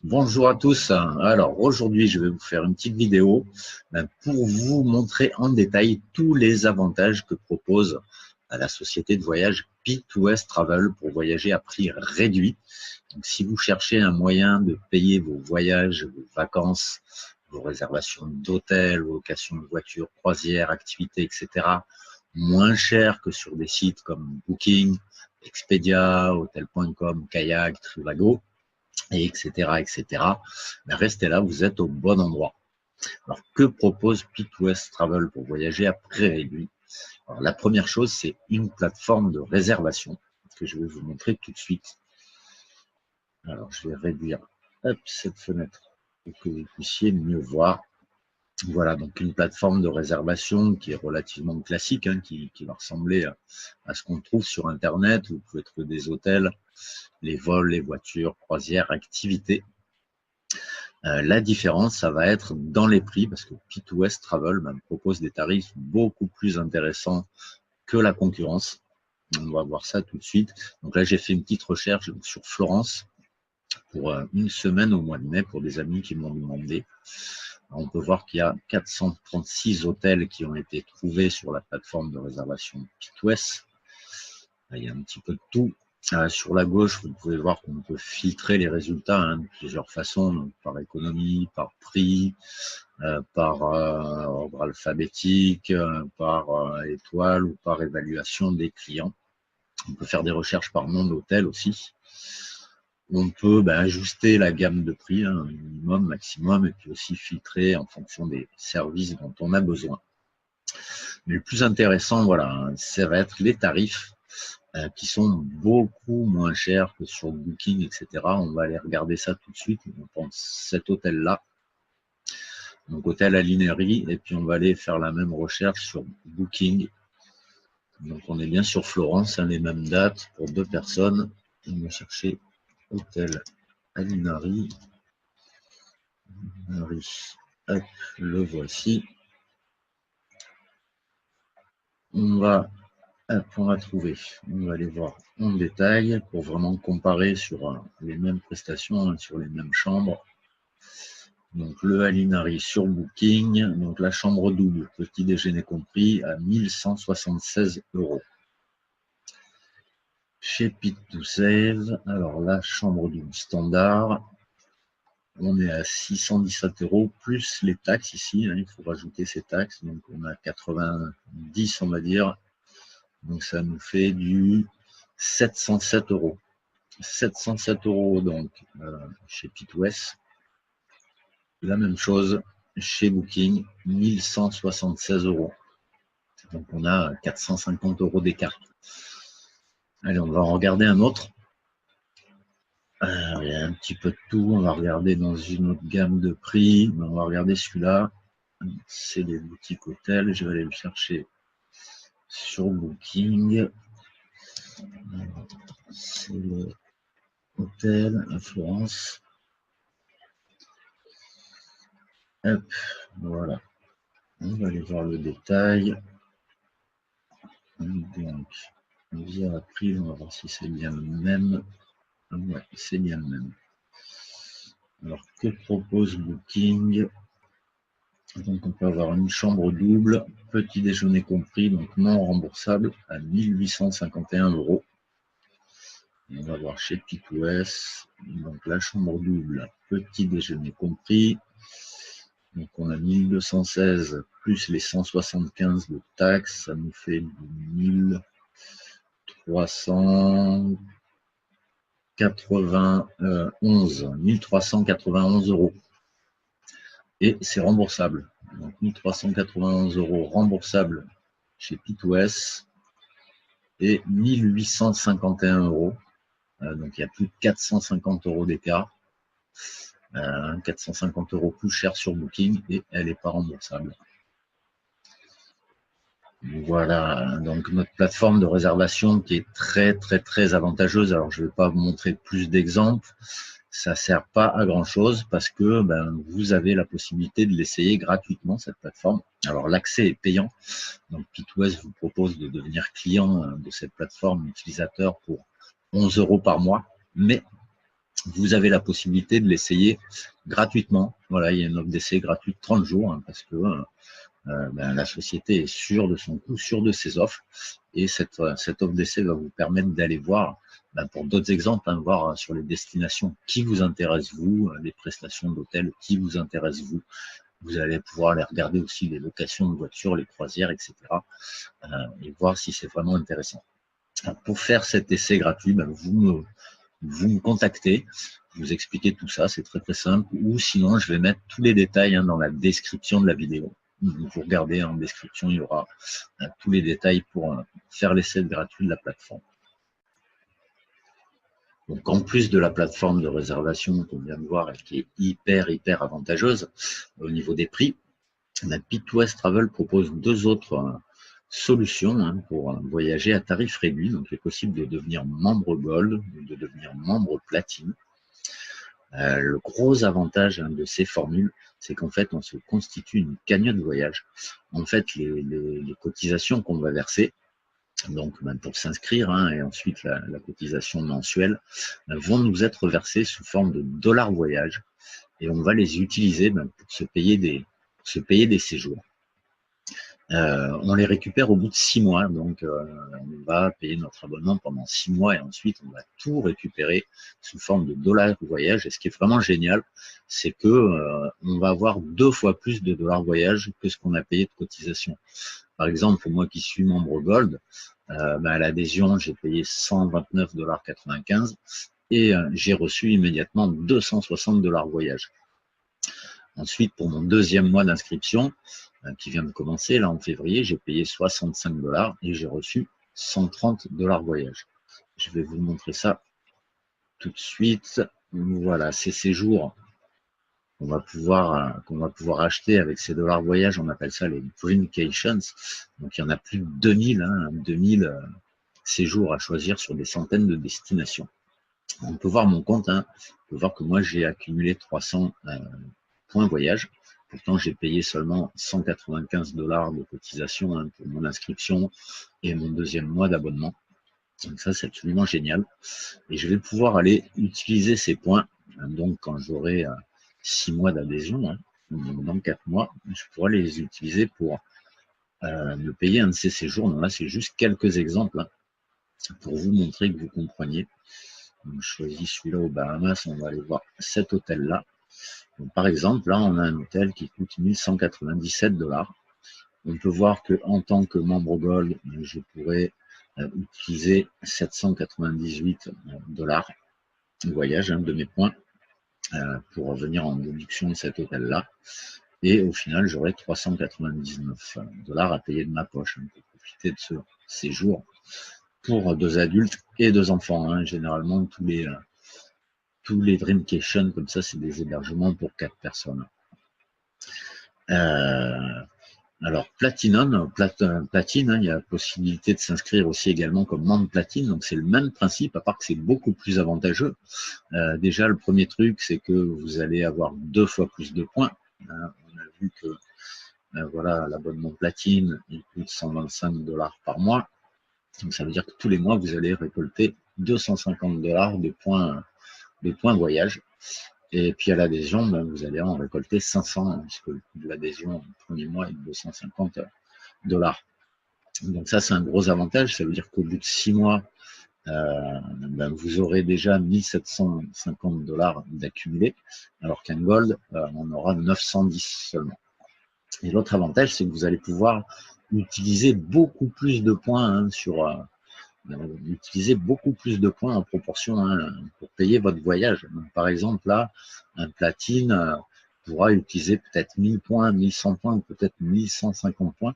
Bonjour à tous. Alors aujourd'hui, je vais vous faire une petite vidéo pour vous montrer en détail tous les avantages que propose la société de voyage P2S Travel pour voyager à prix réduit. Donc, si vous cherchez un moyen de payer vos voyages, vos vacances, vos réservations d'hôtels, vos locations de voitures, croisières, activités, etc., moins cher que sur des sites comme Booking, Expedia, Hotel.com, Kayak, Trivago, et etc. Mais restez là, vous êtes au bon endroit. Alors, que propose P2S Travel pour voyager à prix réduit? Alors, la première chose, c'est une plateforme de réservation que je vais vous montrer tout de suite. Alors, je vais réduire cette fenêtre pour que vous puissiez mieux voir. Voilà, donc une plateforme de réservation qui est relativement classique, qui va ressembler à ce qu'on trouve sur Internet. Vous pouvez trouver des hôtels, les vols, les voitures, croisières, activités. La différence, ça va être dans les prix, parce que P2S Travel propose des tarifs beaucoup plus intéressants que la concurrence. On va voir ça tout de suite. Donc là, j'ai fait une petite recherche sur Florence pour une semaine au mois de mai pour des amis qui m'ont demandé. On peut voir qu'il y a 436 hôtels qui ont été trouvés sur la plateforme de réservation P2S. Il y a un petit peu de tout. Sur la gauche, vous pouvez voir qu'on peut filtrer les résultats de plusieurs façons, donc par économie, par prix, par ordre alphabétique, par étoile ou par évaluation des clients. On peut faire des recherches par nom d'hôtel aussi. On peut ajuster la gamme de prix, minimum, maximum, et puis aussi filtrer en fonction des services dont on a besoin. Mais le plus intéressant, voilà, ça va être les tarifs qui sont beaucoup moins chers que sur Booking, etc. On va aller regarder ça tout de suite. On prend cet hôtel-là, donc hôtel à Linnery, et puis on va aller faire la même recherche sur Booking. Donc on est bien sur Florence, les mêmes dates pour deux personnes. On va chercher hôtel à Linnery. Le voici. On va trouver, on va aller voir en détail pour vraiment comparer sur les mêmes prestations, sur les mêmes chambres. Donc le Alinari sur Booking, donc la chambre double, petit déjeuner compris, à 1176 €. Chez Pit2Save, alors la chambre double standard, on est à 617 € plus les taxes ici, il faut rajouter ces taxes, donc on a 90 on va dire. Donc ça nous fait du 707 €. 707 € donc chez P2S. La même chose chez Booking, 1176 €. Donc on a 450 € d'écart. Allez, on va en regarder un autre. Il y a un petit peu de tout. On va regarder dans une autre gamme de prix. On va regarder celui-là. C'est les boutiques hôtels. Je vais aller le chercher sur Booking. C'est le hôtel à Florence. Hop, voilà. On va aller voir le détail. Donc, via la prix, on va voir si c'est bien le même. Ouais, c'est bien le même. Alors, que propose Booking? Donc, on peut avoir une chambre double, petit déjeuner compris, donc non remboursable, à 1851 €. On va voir chez P2S. Donc, la chambre double, petit déjeuner compris. Donc, on a 1216 plus les 175 de taxes, ça nous fait 1391 €. Et c'est remboursable. Donc 1391 € remboursable chez P2S et 1851 €. Donc il y a plus de 450 € d'écart. 450 € plus cher sur Booking et elle n'est pas remboursable. Voilà, donc notre plateforme de réservation qui est très avantageuse. Alors je ne vais pas vous montrer plus d'exemples, ça ne sert pas à grand chose parce que vous avez la possibilité de l'essayer gratuitement cette plateforme. Alors l'accès est payant, donc P2S vous propose de devenir client de cette plateforme utilisateur pour 11 € par mois, mais vous avez la possibilité de l'essayer gratuitement. Voilà, il y a une offre d'essai gratuite de 30 jours hein, parce que la société est sûre de son coût, sûre de ses offres. Et cette offre d'essai va vous permettre d'aller voir, pour d'autres exemples, hein, voir sur les destinations qui vous intéressent vous, les prestations d'hôtel qui vous intéressent vous. Vous allez pouvoir aller regarder aussi les locations de voitures, les croisières, etc. Et voir si c'est vraiment intéressant. Alors, pour faire cet essai gratuit, vous me contactez, vous expliquez tout ça, c'est très simple, ou sinon je vais mettre tous les détails dans la description de la vidéo. Vous regardez en description, il y aura tous les détails pour faire l'essai gratuit de la plateforme. Donc en plus de la plateforme de réservation qu'on vient de voir et qui est hyper avantageuse au niveau des prix, Pit2West Travel propose deux autres solutions pour voyager à tarif réduit. Donc il est possible de devenir membre Gold ou de devenir membre Platine. Le gros avantage de ces formules, c'est qu'en fait, on se constitue une cagnotte voyage. En fait, les cotisations qu'on va verser, donc pour s'inscrire, et ensuite la cotisation mensuelle, vont nous être versées sous forme de dollars voyage. Et on va les utiliser pour se payer des séjours. On les récupère au bout de 6 mois, donc on va payer notre abonnement pendant 6 mois et ensuite on va tout récupérer sous forme de dollars voyage. Et ce qui est vraiment génial, c'est que on va avoir 2 fois plus de dollars voyage que ce qu'on a payé de cotisation. Par exemple, moi qui suis membre Gold, à l'adhésion, j'ai payé 129,95 $ et j'ai reçu immédiatement 260 dollars voyage. Ensuite, pour mon deuxième mois d'inscription, qui vient de commencer, là en février, j'ai payé 65 $ et j'ai reçu 130 dollars voyage. Je vais vous montrer ça tout de suite. Voilà, ces séjours qu'on va pouvoir acheter avec ces dollars voyage, on appelle ça les Dreamcations. Donc il y en a plus de 2000 séjours à choisir sur des centaines de destinations. On peut voir mon compte, on peut voir que moi j'ai accumulé 300 points voyage. Pourtant, j'ai payé seulement 195 $ de cotisation pour mon inscription et mon deuxième mois d'abonnement. Donc ça, c'est absolument génial. Et je vais pouvoir aller utiliser ces points. Donc, quand j'aurai 6 mois d'adhésion, dans 4 mois, je pourrai les utiliser pour me payer un de ces séjours. Donc là, c'est juste quelques exemples pour vous montrer que vous compreniez. Donc, je choisis celui-là aux Bahamas. On va aller voir cet hôtel-là. Par exemple, là, on a un hôtel qui coûte 1197 $. On peut voir qu'en tant que membre Gold, je pourrais utiliser 798 $ de voyage de mes points pour venir en déduction de cet hôtel-là. Et au final, j'aurai 399 $ à payer de ma poche pour profiter de ce séjour pour 2 adultes et 2 enfants. Généralement, tous les Dreamcations, comme ça, c'est des hébergements pour 4 personnes. Alors, Platinum, Platine, il y a la possibilité de s'inscrire aussi également comme membre Platine. Donc, c'est le même principe, à part que c'est beaucoup plus avantageux. Déjà, le premier truc, c'est que vous allez avoir 2 fois plus de points. On a vu que voilà, l'abonnement Platine, il coûte 125 $ par mois. Donc, ça veut dire que tous les mois, vous allez récolter 250 $ de points voyage. Et puis à l'adhésion, vous allez en récolter 500, puisque le coût de l'adhésion au premier mois est de 250 $. Donc ça, c'est un gros avantage. Ça veut dire qu'au bout de 6 mois, vous aurez déjà 1750 $ d'accumulé, alors qu'un Gold, on aura 910 seulement. Et l'autre avantage, c'est que vous allez pouvoir utiliser beaucoup plus de points utiliser beaucoup plus de points en proportion pour payer votre voyage. Donc, par exemple, là, un Platine pourra utiliser peut-être 1000 points, 1100 points, ou peut-être 1150 points.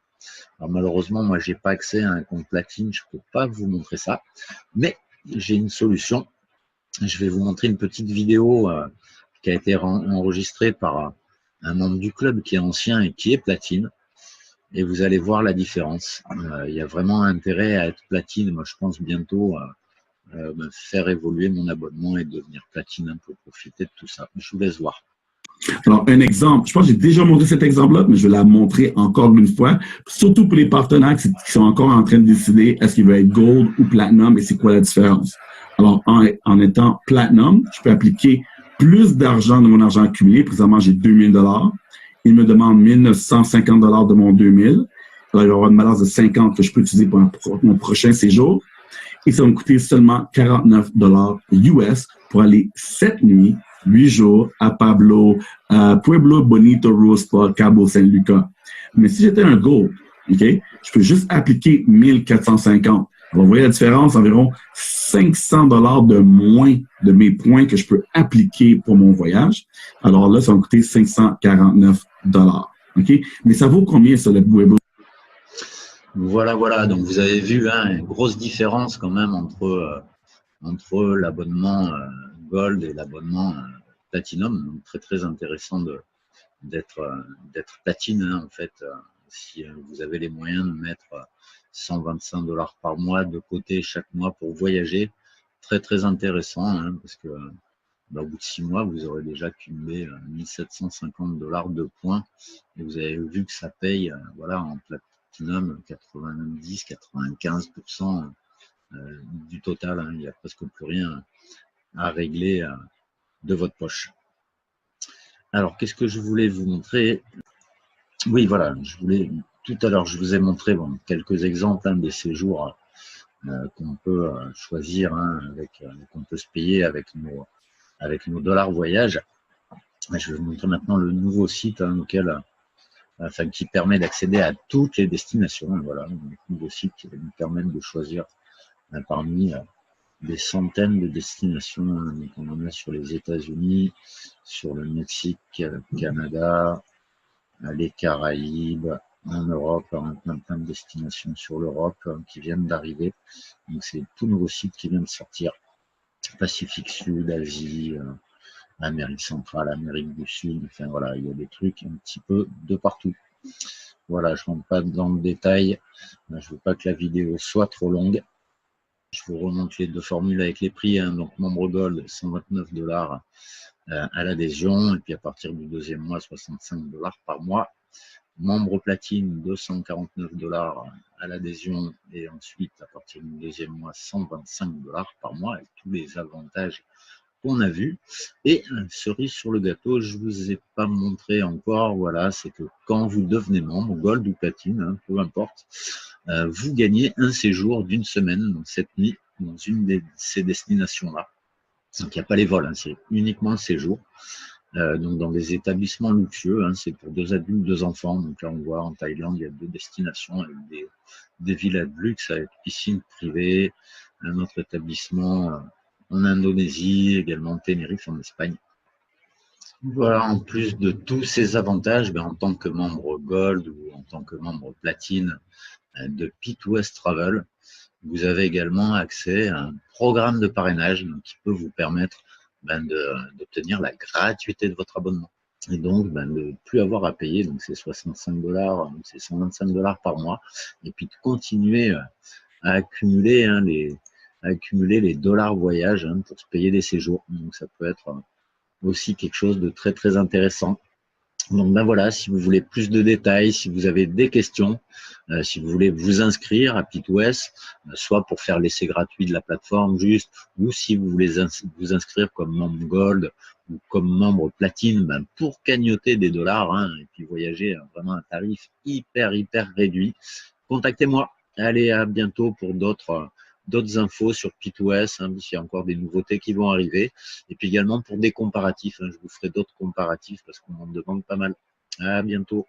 Alors, malheureusement, moi, j'ai pas accès à un compte Platine, je peux pas vous montrer ça, mais j'ai une solution. Je vais vous montrer une petite vidéo qui a été enregistrée par un membre du club qui est ancien et qui est Platine. Et vous allez voir la différence. Il y a vraiment intérêt à être Platine. Moi, je pense bientôt faire évoluer mon abonnement et devenir Platine pour profiter de tout ça. Je vous laisse voir. Alors, un exemple, je pense que j'ai déjà montré cet exemple-là, mais je vais la montrer encore une fois, surtout pour les partenaires qui sont encore en train de décider est-ce qu'ils veulent être Gold ou Platinum et c'est quoi la différence. Alors, en étant Platinum, je peux appliquer plus d'argent de mon argent accumulé. Présentement, j'ai 2000 $. Il me demande 1950 $ de mon 2000. Alors, il va y avoir une balance de 50 que je peux utiliser pour mon prochain séjour. Et ça va me coûter seulement 49 $ US pour aller 7 nuits, 8 jours à Pueblo Bonito Rose Spa, Cabo San Lucas. Mais si j'étais un Gold, OK, je peux juste appliquer 1450. Alors, vous voyez la différence, environ 500 $ de moins de mes points que je peux appliquer pour mon voyage. Alors là, ça va me coûter 549 $. OK? Mais ça vaut combien, ça, le Pueblo? Voilà, voilà. Donc, vous avez vu, hein, une grosse différence quand même entre l'abonnement Gold et l'abonnement Platinum. Donc, très, très intéressant d'être platine, hein, en fait. Si vous avez les moyens de mettre 125 $ par mois de côté chaque mois pour voyager, très, très intéressant, hein, parce que au bout de 6 mois, vous aurez déjà cumulé 1750 $ de points. Et vous avez vu que ça paye, voilà, en Platinum, 90-95% du total. Hein, il n'y a presque plus rien à régler de votre poche. Alors, qu'est-ce que je voulais vous montrer? Oui, voilà, tout à l'heure, je vous ai montré quelques exemples, hein, des séjours qu'on peut choisir, hein, qu'on peut se payer avec nos dollars voyage. Je vais vous montrer maintenant le nouveau site, hein, qui permet d'accéder à toutes les destinations. Voilà, un nouveau site qui va nous permettre de choisir parmi des centaines de destinations. Donc on en a sur les États-Unis, sur le Mexique, le Canada, les Caraïbes, en Europe, plein de destinations sur l'Europe qui viennent d'arriver. Donc c'est tout nouveau site qui vient de sortir. Pacifique Sud, Asie, Amérique centrale, Amérique du Sud, enfin voilà, il y a des trucs un petit peu de partout. Voilà, je ne rentre pas dans le détail, je ne veux pas que la vidéo soit trop longue. Je vous remonte les deux formules avec les prix, hein. Donc membre Gold, 129 $ à l'adhésion, et puis à partir du deuxième mois, 65 $ par mois. Membre Platine, 249 $ à l'adhésion, et ensuite à partir du deuxième mois, 125 $ par mois, avec tous les avantages qu'on a vu. Et cerise sur le gâteau, je vous ai pas montré encore, voilà, c'est que quand vous devenez membre, Gold ou Platine, hein, peu importe, vous gagnez un séjour d'une semaine, donc cette nuit, dans une de ces destinations-là. Donc il n'y a pas les vols, hein, c'est uniquement le séjour. Donc dans des établissements luxueux, hein, c'est pour 2 adultes, 2 enfants. Donc là on voit en Thaïlande, il y a 2 destinations avec des villas de luxe avec piscine privée, un autre établissement en Indonésie, également Tenerife en Espagne. Voilà, en plus de tous ces avantages, en tant que membre Gold ou en tant que membre Platine de Pit-West Travel, vous avez également accès à un programme de parrainage qui peut vous permettre d'obtenir la gratuité de votre abonnement. Et donc, de ne plus avoir à payer, donc c'est 65 $, c'est 125 $ par mois, et puis de continuer à accumuler, hein, les dollars voyage, hein, pour se payer des séjours. Donc ça peut être aussi quelque chose de très très intéressant. Donc voilà, si vous voulez plus de détails, si vous avez des questions, si vous voulez vous inscrire à Pit-West, soit pour faire l'essai gratuit de la plateforme juste, ou si vous voulez vous inscrire comme membre Gold ou comme membre Platine, pour cagnotter des dollars, hein, et puis voyager vraiment à un tarif hyper réduit, contactez-moi. Allez, à bientôt pour d'autres infos sur Pit-West, hein, il y a encore des nouveautés qui vont arriver, et puis également pour des comparatifs, hein, je vous ferai d'autres comparatifs parce qu'on en demande pas mal. À bientôt.